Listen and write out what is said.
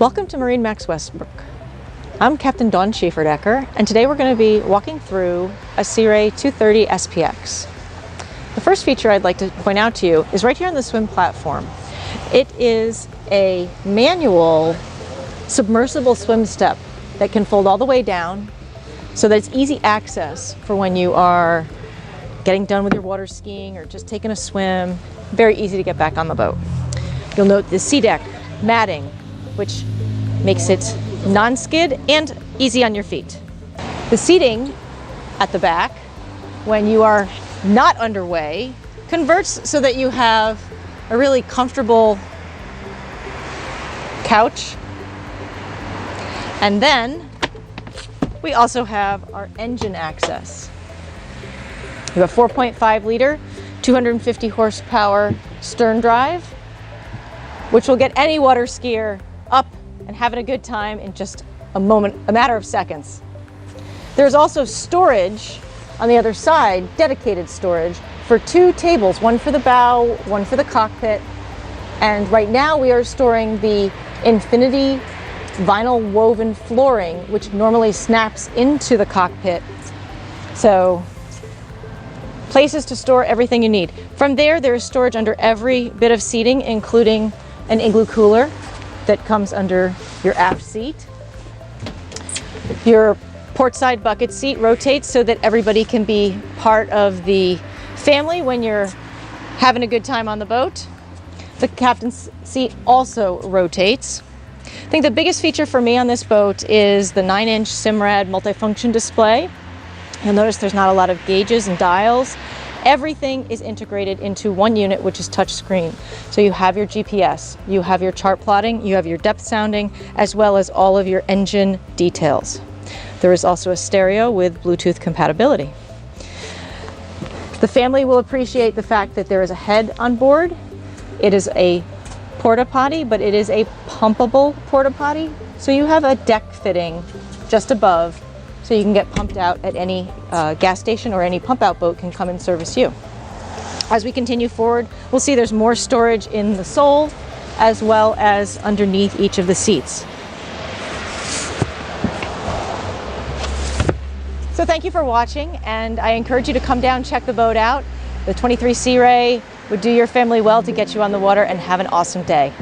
Welcome to MarineMax Westbrook. I'm Captain Dawn Schaefer-Decker, and today we're going to be walking through a Sea Ray 230 SPX. The first feature I'd like to point out to you is right here on the swim platform. It is a manual submersible swim step that can fold all the way down so that it's easy access for when you are getting done with your water skiing or just taking a swim. Very easy to get back on the boat. You'll note the sea deck matting, which makes it non-skid and easy on your feet. The seating at the back, when you are not underway, converts so that you have a really comfortable couch. And then we also have our engine access. We have a 4.5 liter, 250 horsepower stern drive, which will get any water skier up and having a good time in just a matter of seconds. There's also storage on the other side, dedicated storage for two tables, one for the bow, one for the cockpit. And right now we are storing the Infinity vinyl woven flooring, which normally snaps into the cockpit. So places to store everything you need. From there is storage under every bit of seating, including an igloo cooler that comes under your aft seat. Your portside bucket seat rotates so that everybody can be part of the family when you're having a good time on the boat. The captain's seat also rotates. I think the biggest feature for me on this boat is the 9-inch Simrad multifunction display. You'll notice there's not a lot of gauges and dials. Everything is integrated into one unit, which is touchscreen. So you have your GPS, you have your chart plotting, you have your depth sounding, as well as all of your engine details. There is also a stereo with Bluetooth compatibility. The family will appreciate the fact that there is a head on board. It is a porta potty, but it is a pumpable porta potty. So you have a deck fitting just above, so you can get pumped out at any gas station, or any pump out boat can come and service you. As we continue forward, we'll see there's more storage in the sole as well as underneath each of the seats. So thank you for watching, and I encourage you to come down, check the boat out. The 23 Sea Ray would do your family well to get you on the water and have an awesome day.